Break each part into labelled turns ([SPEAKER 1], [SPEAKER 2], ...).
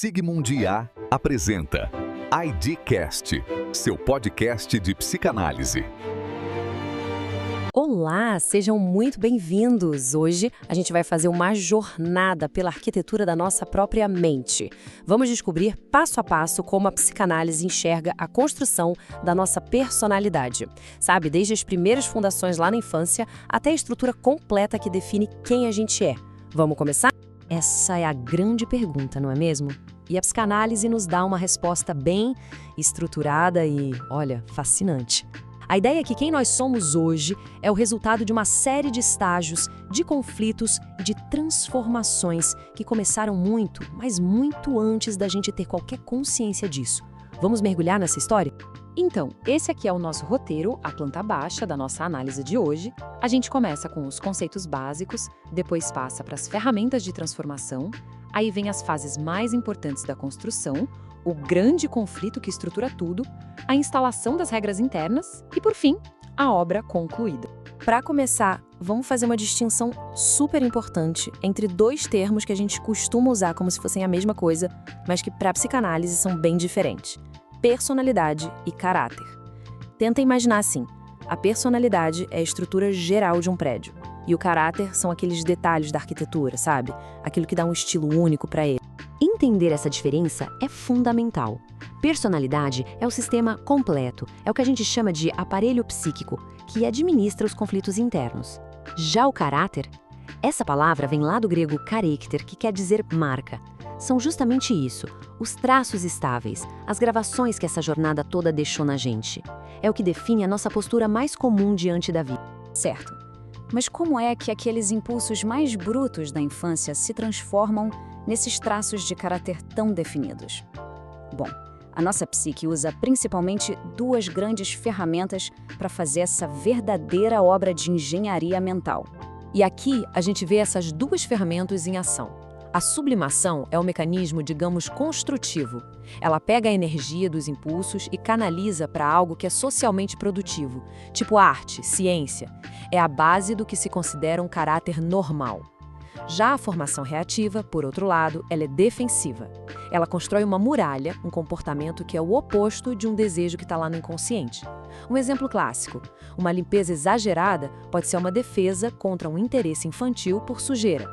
[SPEAKER 1] Sigmund IA apresenta IDcast, seu podcast de psicanálise.
[SPEAKER 2] Olá, sejam muito bem-vindos! Hoje a gente vai fazer uma jornada pela arquitetura da nossa própria mente. Vamos descobrir passo a passo como a psicanálise enxerga a construção da nossa personalidade. Sabe, desde as primeiras fundações lá na infância até a estrutura completa que define quem a gente é. Vamos começar? Essa é a grande pergunta, não é mesmo? E a psicanálise nos dá uma resposta bem estruturada e, olha, fascinante. A ideia é que quem nós somos hoje é o resultado de uma série de estágios, de conflitos e de transformações que começaram muito, mas muito antes da gente ter qualquer consciência disso. Vamos mergulhar nessa história? Então, esse aqui é o nosso roteiro, a planta baixa da nossa análise de hoje. A gente começa com os conceitos básicos, depois passa para as ferramentas de transformação, aí vem as fases mais importantes da construção, o grande conflito que estrutura tudo, a instalação das regras internas e, por fim, a obra concluída. Para começar, vamos fazer uma distinção super importante entre dois termos que a gente costuma usar como se fossem a mesma coisa, mas que para a psicanálise são bem diferentes: personalidade e caráter. Tenta imaginar assim: a personalidade é a estrutura geral de um prédio, e o caráter são aqueles detalhes da arquitetura, sabe? Aquilo que dá um estilo único para ele. Entender essa diferença é fundamental. Personalidade é o sistema completo, é o que a gente chama de aparelho psíquico, que administra os conflitos internos. Já o caráter, essa palavra vem lá do grego carácter, que quer dizer marca. São justamente isso, os traços estáveis, as gravações que essa jornada toda deixou na gente. É o que define a nossa postura mais comum diante da vida.
[SPEAKER 3] Certo. Mas como é que aqueles impulsos mais brutos da infância se transformam nesses traços de caráter tão definidos? Bom, a nossa psique usa principalmente duas grandes ferramentas para fazer essa verdadeira obra de engenharia mental.
[SPEAKER 2] E aqui a gente vê essas duas ferramentas em ação. A sublimação é um mecanismo, digamos, construtivo. Ela pega a energia dos impulsos e canaliza para algo que é socialmente produtivo, tipo arte, ciência. É a base do que se considera um caráter normal. Já a formação reativa, por outro lado, ela é defensiva. Ela constrói uma muralha, um comportamento que é o oposto de um desejo que está lá no inconsciente. Um exemplo clássico: uma limpeza exagerada pode ser uma defesa contra um interesse infantil por sujeira.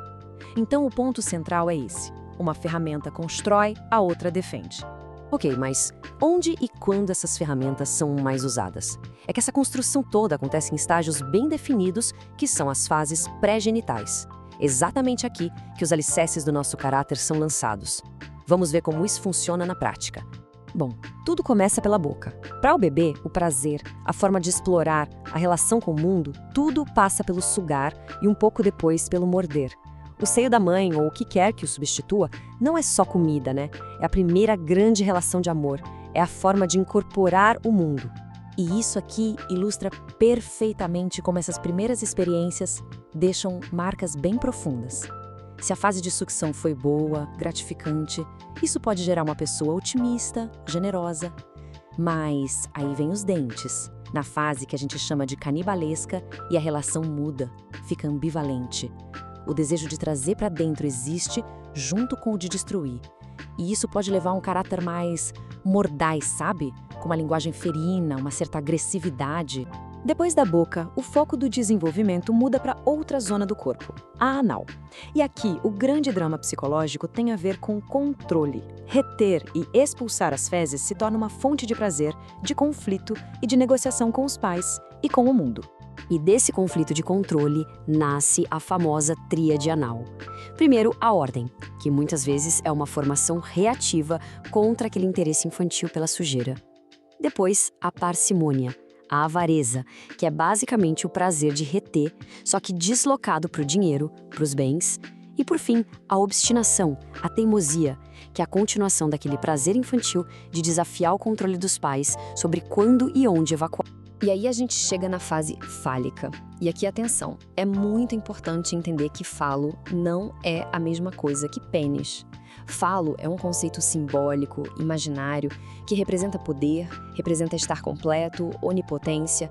[SPEAKER 2] Então o ponto central é esse: uma ferramenta constrói, a outra defende. Ok, mas onde e quando essas ferramentas são mais usadas? É que essa construção toda acontece em estágios bem definidos, que são as fases pré-genitais. Exatamente aqui que os alicerces do nosso caráter são lançados. Vamos ver como isso funciona na prática. Bom, tudo começa pela boca. Para o bebê, o prazer, a forma de explorar, a relação com o mundo, tudo passa pelo sugar e um pouco depois pelo morder. O seio da mãe, ou o que quer que o substitua, não é só comida, né? É a primeira grande relação de amor. É a forma de incorporar o mundo. E isso aqui ilustra perfeitamente como essas primeiras experiências deixam marcas bem profundas. Se a fase de sucção foi boa, gratificante, isso pode gerar uma pessoa otimista, generosa. Mas aí vem os dentes, na fase que a gente chama de canibalesca, e a relação muda, fica ambivalente. O desejo de trazer para dentro existe junto com o de destruir. E isso pode levar a um caráter mais mordaz, sabe? Com uma linguagem ferina, uma certa agressividade. Depois da boca, o foco do desenvolvimento muda para outra zona do corpo, a anal. E aqui, o grande drama psicológico tem a ver com controle. Reter e expulsar as fezes se torna uma fonte de prazer, de conflito e de negociação com os pais e com o mundo. E desse conflito de controle nasce a famosa tríade anal. Primeiro, a ordem, que muitas vezes é uma formação reativa contra aquele interesse infantil pela sujeira. Depois, a parcimônia, a avareza, que é basicamente o prazer de reter, só que deslocado para o dinheiro, para os bens. E por fim, a obstinação, a teimosia, que é a continuação daquele prazer infantil de desafiar o controle dos pais sobre quando e onde evacuar.
[SPEAKER 3] E aí a gente chega na fase fálica. E aqui, atenção, é muito importante entender que falo não é a mesma coisa que pênis. Falo é um conceito simbólico, imaginário, que representa poder, representa estar completo, onipotência.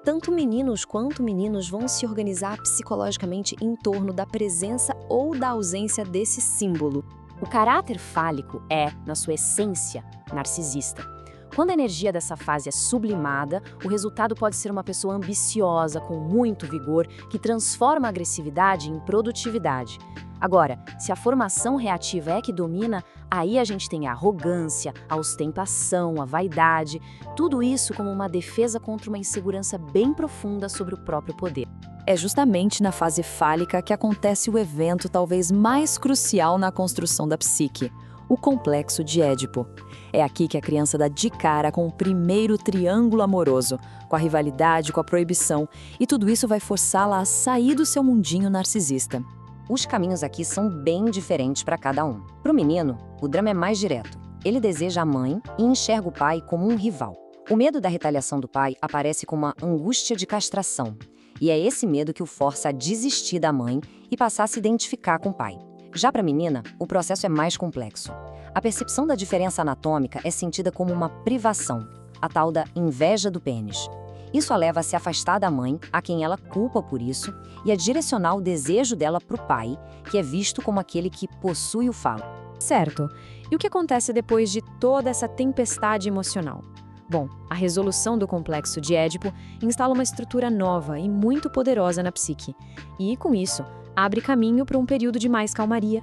[SPEAKER 3] Tanto meninos quanto meninos vão se organizar psicologicamente em torno da presença ou da ausência desse símbolo.
[SPEAKER 4] O caráter fálico é, na sua essência, narcisista. Quando a energia dessa fase é sublimada, o resultado pode ser uma pessoa ambiciosa, com muito vigor, que transforma a agressividade em produtividade. Agora, se a formação reativa é que domina, aí a gente tem a arrogância, a ostentação, a vaidade, tudo isso como uma defesa contra uma insegurança bem profunda sobre o próprio poder.
[SPEAKER 3] É justamente na fase fálica que acontece o evento talvez mais crucial na construção da psique, o complexo de Édipo. É aqui que a criança dá de cara com o primeiro triângulo amoroso, com a rivalidade, com a proibição, e tudo isso vai forçá-la a sair do seu mundinho narcisista.
[SPEAKER 2] Os caminhos aqui são bem diferentes para cada um. Para o menino, o drama é mais direto. Ele deseja a mãe e enxerga o pai como um rival. O medo da retaliação do pai aparece como uma angústia de castração. E é esse medo que o força a desistir da mãe e passar a se identificar com o pai. Já para a menina, o processo é mais complexo. A percepção da diferença anatômica é sentida como uma privação, a tal da inveja do pênis. Isso a leva a se afastar da mãe, a quem ela culpa por isso, e a direcionar o desejo dela para o pai, que é visto como aquele que possui o falo.
[SPEAKER 4] Certo. E o que acontece depois de toda essa tempestade emocional? Bom, a resolução do complexo de Édipo instala uma estrutura nova e muito poderosa na psique. E, com isso, abre caminho para um período de mais calmaria.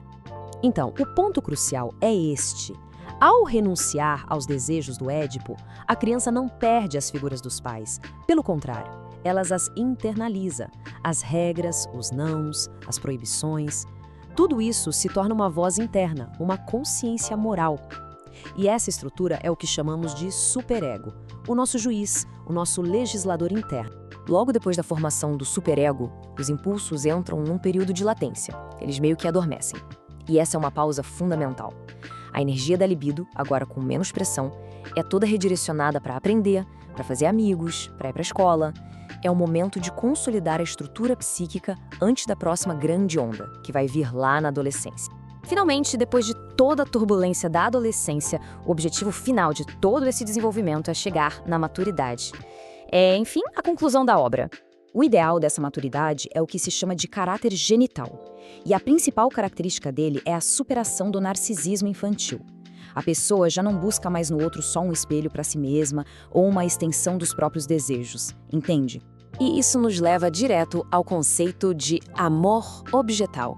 [SPEAKER 2] Então, o ponto crucial é este. Ao renunciar aos desejos do Édipo, a criança não perde as figuras dos pais. Pelo contrário, elas as internaliza. As regras, os nãos, as proibições. Tudo isso se torna uma voz interna, uma consciência moral. E essa estrutura é o que chamamos de superego, o nosso juiz, o nosso legislador interno. Logo depois da formação do superego, os impulsos entram num período de latência. Eles meio que adormecem. E essa é uma pausa fundamental. A energia da libido, agora com menos pressão, é toda redirecionada para aprender, para fazer amigos, para ir para a escola. É o momento de consolidar a estrutura psíquica antes da próxima grande onda, que vai vir lá na adolescência.
[SPEAKER 4] Finalmente, depois de toda a turbulência da adolescência, o objetivo final de todo esse desenvolvimento é chegar na maturidade. Enfim, a conclusão da obra.
[SPEAKER 2] O ideal dessa maturidade é o que se chama de caráter genital. E a principal característica dele é a superação do narcisismo infantil. A pessoa já não busca mais no outro só um espelho para si mesma ou uma extensão dos próprios desejos, entende? E isso nos leva direto ao conceito de amor objetal,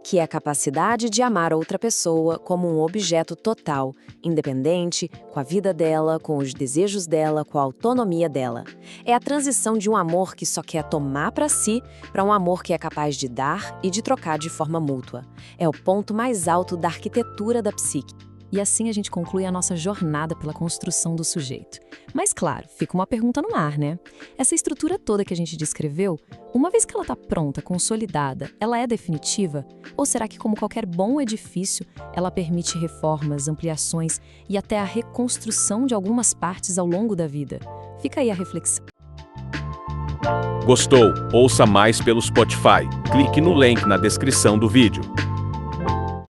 [SPEAKER 2] que é a capacidade de amar outra pessoa como um objeto total, independente, com a vida dela, com os desejos dela, com a autonomia dela. É a transição de um amor que só quer tomar para si para um amor que é capaz de dar e de trocar de forma mútua. É o ponto mais alto da arquitetura da psique. E assim a gente conclui a nossa jornada pela construção do sujeito. Mas claro, fica uma pergunta no ar, né? Essa estrutura toda que a gente descreveu, uma vez que ela está pronta, consolidada, ela é definitiva? Ou será que, como qualquer bom edifício, ela permite reformas, ampliações e até a reconstrução de algumas partes ao longo da vida? Fica aí a reflexão.
[SPEAKER 5] Gostou? Ouça mais pelo Spotify. Clique no link na descrição do vídeo.